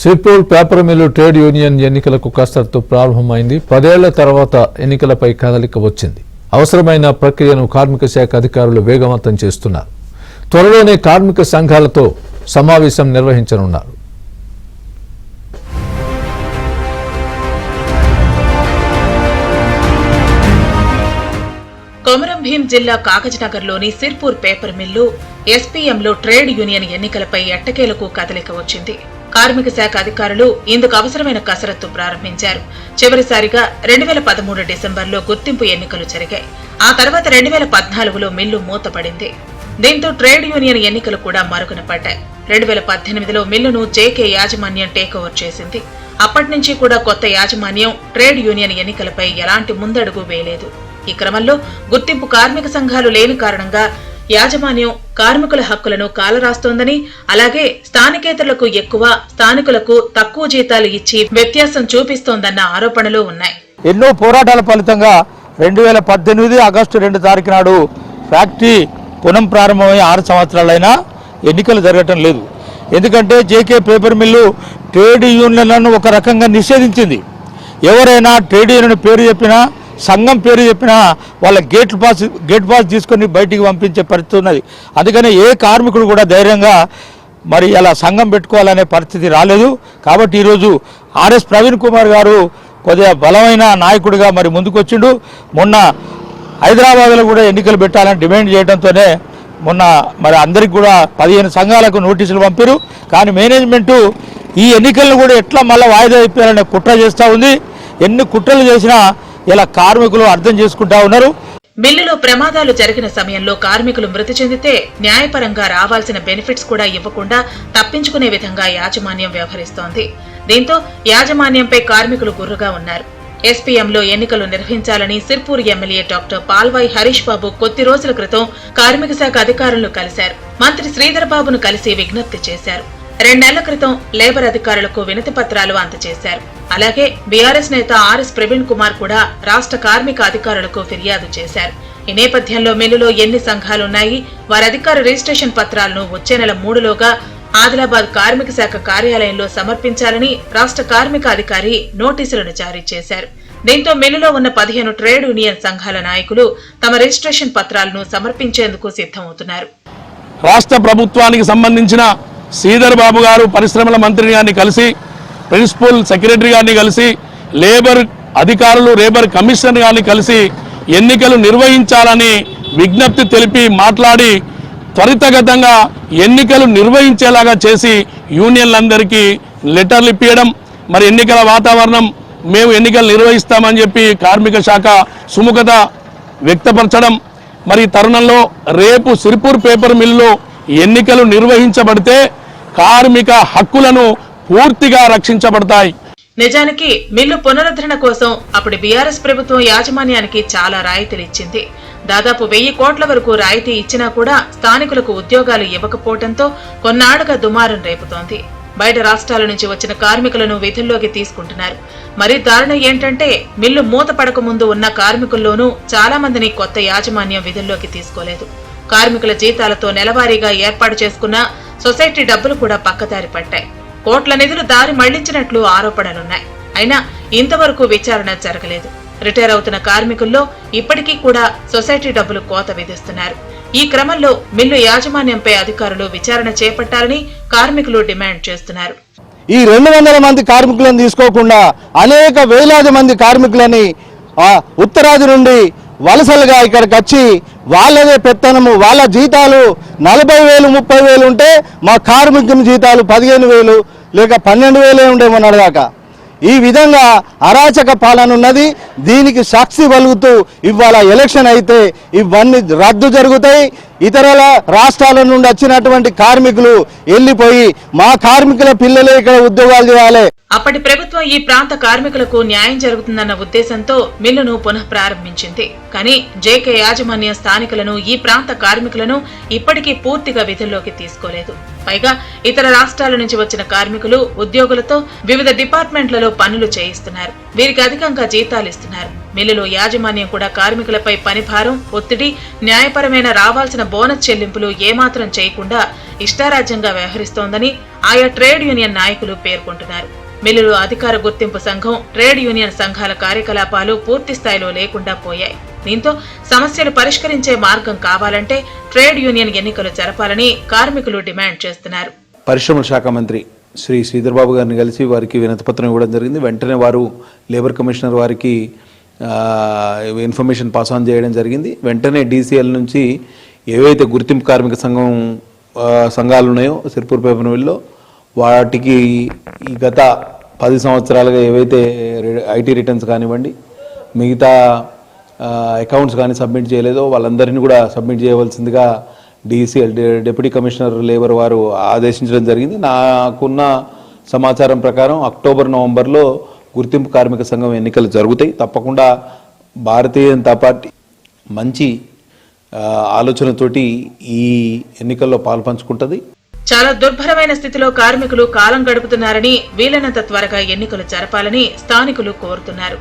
Sirpur paper mill trade union ఎన్నికలకు కసరత్తు ప్రారంభమైంది. 10 ఏళ్ల తర్వాత ఎన్నికలపై కదలిక వచ్చింది. అవసరమైన ప్రక్రియను కార్మిక శాఖ అధికారులు వేగవంతం చేస్తున్నారు. త్వరలోనే కార్మిక సంఘాలతో సమావేశం నిర్వహించనున్నారు. కొమరం భీం జిల్లా కాగజ్నగర్లోని సిర్పూర్ పేపర్ మిల్లు ఎస్పీఎంలో ట్రేడ్ యూనియన్ ఎన్నికలపై ఎట్టకేలకు కదలిక వచ్చింది. కార్మిక శాఖ అధికారులు ఇందుకు అవసరమైన కసరత్తు ప్రారంభించారు. చివరిసారిగా 2013 డిసెంబర్లో గుర్తింపు ఎన్నికలు జరిగాయి. ఆ తర్వాత 2014లో మిల్లు మూతపడింది. దీంతో ట్రేడ్ యూనియన్ ఎన్నికలు కూడా మరుగున పడ్డాయి. 2018లో మిల్లును జేకే యాజమాన్యం టేకోవర్ చేసింది. అప్పటి నుంచి కూడా కొత్త యాజమాన్యం ట్రేడ్ యూనియన్ ఎన్నికలపై ఎలాంటి ముందడుగు వేయలేదు. ఈ క్రమంలో గుర్తింపు కార్మిక సంఘాలు లేని కారణంగా యాజమాన్యం కార్మికుల హక్కులను కాలరాస్తోందని, అలాగే స్థానికేతరులకు ఎక్కువ, స్థానికులకు తక్కువ జీతాలు ఇచ్చి వ్యత్యాసం చూపిస్తోందన్న ఆరోపణలు ఉన్నాయి. ఎన్నో పోరాటాల ఫలితంగా 2018 ఆగస్టు 2 తారీఖు నాడు ఫ్యాక్టరీ పునః ప్రారంభమై 6 సంవత్సరాలైనా ఎన్నికలు జరగటం లేదు. ఎందుకంటే జేకే పేపర్ మిల్లు ట్రేడ్ యూనియన్లను ఒక రకంగా నిషేధించింది. ఎవరైనా ట్రేడ్ యూనియన్ పేరు చెప్పినా, సంఘం పేరు చెప్పినా వాళ్ళ గేట్ పాస్ తీసుకొని బయటికి పంపించే పరిస్థితి ఉన్నది. అందుకని ఏ కార్మికుడు కూడా ధైర్యంగా మరి అలా సంఘం పెట్టుకోవాలనే పరిస్థితి రాలేదు. కాబట్టి ఈరోజు ఆర్ఎస్ ప్రవీణ్ కుమార్ గారు కొద్దిగా బలమైన నాయకుడిగా మరి ముందుకొచ్చిండు. మొన్న హైదరాబాద్లో కూడా ఎన్నికలు పెట్టాలని డిమాండ్ చేయడంతోనే మొన్న మరి అందరికి కూడా 15 సంఘాలకు నోటీసులు పంపారు. కానీ మేనేజ్మెంటు ఈ ఎన్నికలను కూడా ఎట్లా మళ్ళీ వాయిదా అయిపోయాలనే కుట్ర చేస్తూ ఉంది. ఎన్ని కుట్రలు చేసినా ఇలా కార్మికులు అర్థం చేసుకుంటా ఉన్నారు. మిల్లులో ప్రమాదాలు జరిగిన సమయంలో కార్మికులు మృతి చెందితే న్యాయపరంగా రావాల్సిన బెనిఫిట్స్ కూడా ఇవ్వకుండా తప్పించుకునే విధంగా యాజమాన్యం వ్యవహరిస్తోంది. దీంతో యాజమాన్యంపై కార్మికులు గుర్రుగా ఉన్నారు. ఎస్పీఎంలో ఎన్నికలు నిర్వహించాలని సిర్పూర్ ఎమ్మెల్యే డాక్టర్ పాల్వాయి హరీష్ బాబు కొద్ది రోజుల క్రితం కార్మిక శాఖ అధికారులను కలిశారు. మంత్రి శ్రీధర్ బాబును కలిసి విజ్ఞప్తి చేశారు. 2 నెలల క్రితం లేబర్ అధికారులకు వినతి పత్రాలు అందజేశారు. అలాగే బీఆర్ఎస్ నేత ఆర్ఎస్ ప్రవీణ్ కుమార్ కూడా రాష్ట్ర కార్మిక అధికారులకు ఫిర్యాదు చేశారు. ఈ నేపథ్యంలో మిల్లులో ఎన్ని సంఘాలున్నాయి, వారి అధికార రిజిస్ట్రేషన్ పత్రాలను వచ్చే నెల 3లోగా ఆదిలాబాద్ కార్మిక శాఖ కార్యాలయంలో సమర్పించాలని రాష్ట్ర కార్మిక అధికారి నోటీసులను జారీ చేశారు. దీంతో మిల్లులో ఉన్న 15 ట్రేడ్ యూనియన్ సంఘాల నాయకులు తమ రిజిస్ట్రేషన్ పత్రాలను సమర్పించేందుకు సిద్ధమవుతున్నారు. రాష్ట్ర ప్రభుత్వానికి సంబంధించిన శ్రీధర్ బాబు గారు పరిశ్రమల మంత్రి గారిని కలిసి, ప్రిన్సిపల్ సెక్రటరీ గారిని కలిసి, లేబర్ అధికారులు, లేబర్ కమిషనర్ గారిని కలిసి ఎన్నికలు నిర్వహించాలని విజ్ఞప్తి తెలిపి మాట్లాడి త్వరితగతంగా ఎన్నికలు నిర్వహించేలాగా చేసి యూనియన్లందరికీ లెటర్లు ఇప్పించడం, మరి ఎన్నికల వాతావరణం మేము ఎన్నికలు నిర్వహిస్తామని చెప్పి కార్మిక శాఖ సుముఖత వ్యక్తపరచడం. మరి తరుణంలో రేపు సిర్పూర్ పేపర్ మిల్లులో ఎన్నికలు నిర్వహించబడితే కార్మిక హక్కులను పూర్తిగా రక్షించబడతాయి. నిజానికి మిల్లు పునరుద్ధరణ కోసం అప్పుడు బీఆర్ఎస్ ప్రభుత్వం యాజమాన్యానికి చాలా రాయితీలు ఇచ్చింది. దాదాపు 1000 కోట్ల వరకు రాయితీ ఇచ్చినా కూడా స్థానికులకు ఉద్యోగాలు ఇవ్వకపోవడంతో కొన్నాళ్లుగా దుమారం రేపుతోంది. బయట రాష్ట్రాల నుంచి వచ్చిన కార్మికులను విధుల్లోకి తీసుకుంటున్నారు. మరి దారుణం ఏంటంటే మిల్లు మూత పడక ముందు ఉన్న కార్మికుల్లోనూ చాలా మందిని కొత్త యాజమాన్యం విధుల్లోకి తీసుకోలేదు. కార్మికుల జీతాలతో నెలవారీగా ఏర్పాటు చేసుకున్న సొసైటీ డబ్బులు కూడా పక్కదారి పట్టాయి. కోట్ల నిధులు దారి మళ్లించినట్లు ఆరోపణలున్నాయి. అయినా ఇంతవరకు విచారణ జరగలేదు. రిటైర్ అవుతున్న కార్మికుల్లో ఇప్పటికీ కూడా సొసైటీ డబ్బులు కోత విధిస్తున్నారు. ఈ క్రమంలో మిల్లు యాజమాన్యంపై అధికారులు విచారణ చేపట్టాలని కార్మికులు డిమాండ్ చేస్తున్నారు. ఈ 200 మంది కార్మికులను తీసుకోకుండా అనేక వేలాది మంది కార్మికులని ఉత్తరాది నుండి వలసలుగా ఇక్కడికి వచ్చి వాళ్ళదే పెత్తనము, వాళ్ళ జీతాలు 40,000 30,000 ఉంటే మా కార్మికుల జీతాలు 15,000 లేక 12,000 ఉండే మొన్నటిదాకా. ఈ విధంగా అరాచక పాలన ఉన్నది. దీనికి సాక్షి పలుకుతూ ఇవాళ ఎలక్షన్ అయితే ఇవన్నీ రద్దు జరుగుతాయి. ఇతరుల రాష్ట్రాల నుండి వచ్చినటువంటి కార్మికులు వెళ్ళిపోయి మా కార్మికుల పిల్లలే ఇక్కడ ఉద్యోగాలు చేయాలి. అప్పటి ప్రభుత్వం ఈ ప్రాంత కార్మికులకు న్యాయం జరుగుతుందన్న ఉద్దేశంతో మిల్లును పునః ప్రారంభించింది. కానీ జేకే యాజమాన్యం స్థానికులను, ఈ ప్రాంత కార్మికులను ఇప్పటికీ పూర్తిగా విధుల్లోకి తీసుకోలేదు. పైగా ఇతర రాష్ట్రాల నుంచి వచ్చిన కార్మికులు, ఉద్యోగులతో వివిధ డిపార్ట్మెంట్లలో పనులు చేయిస్తున్నారు. వీరికి అధికంగా జీతాలు ఇస్తున్నారు. మిల్లులో యాజమాన్యం కూడా కార్మికులపై పనిభారం, ఒత్తిడి, న్యాయపరమైన రావాల్సిన బోనస్ చెల్లింపులు ఏమాత్రం చేయకుండా ఇష్టారాజ్యంగా వ్యవహరిస్తోందని ఆయా ట్రేడ్ యూనియన్ నాయకులు పేర్కొంటున్నారు. మిల్లులో అధికార గుర్తింపు సంఘం, ట్రేడ్ యూనియన్ సంఘాల కార్యకలాపాలు పూర్తి స్థాయిలో లేకుండా పోయాయి. దీంతో సమస్యలు పరిష్కరించే మార్గం కావాలంటే ట్రేడ్ యూనియన్ ఎన్నికలు జరపాలని కార్మికులు డిమాండ్ చేస్తున్నారు. పరిశ్రమల శాఖ మంత్రి శ్రీ శ్రీధర్ బాబు గారిని కలిసి వారికి వినతిపత్రం ఇవ్వడం జరిగింది. వెంటనే వారు లేబర్ కమిషనర్ వారికి ఇన్ఫర్మేషన్ పాస్ ఆన్ చేయడం జరిగింది. వెంటనే డీసీఎల్ నుంచి ఏవైతే గుర్తింపు కార్మిక సంఘాలు ఉన్నాయో సిర్పూర్ పేపర్ మిల్లో వాటికి ఈ గత 10 సంవత్సరాలుగా ఏవైతే ఐటీ రిటర్న్స్ కానివ్వండి, మిగతా అకౌంట్స్ కానీ సబ్మిట్ చేయలేదో వాళ్ళందరినీ కూడా సబ్మిట్ చేయవలసిందిగా డీసీఎల్ డిప్యూటీ కమిషనర్ లేబర్ వారు ఆదేశించడం జరిగింది. నాకున్న సమాచారం ప్రకారం అక్టోబర్, నవంబర్లో గుర్తింపు కార్మిక సంఘం ఎన్నికలు జరుగుతాయి. తప్పకుండా భారతీయ జనతా పార్టీ మంచి ఆలోచనతోటి ఈ ఎన్నికల్లో పాల్పంచుకుంటుంది. చాలా దుర్భరమైన స్థితిలో కార్మికులు కాలం గడుపుతున్నారని, వీలైనంత త్వరగా ఎన్నికలు జరపాలని స్థానికులు కోరుతున్నారు.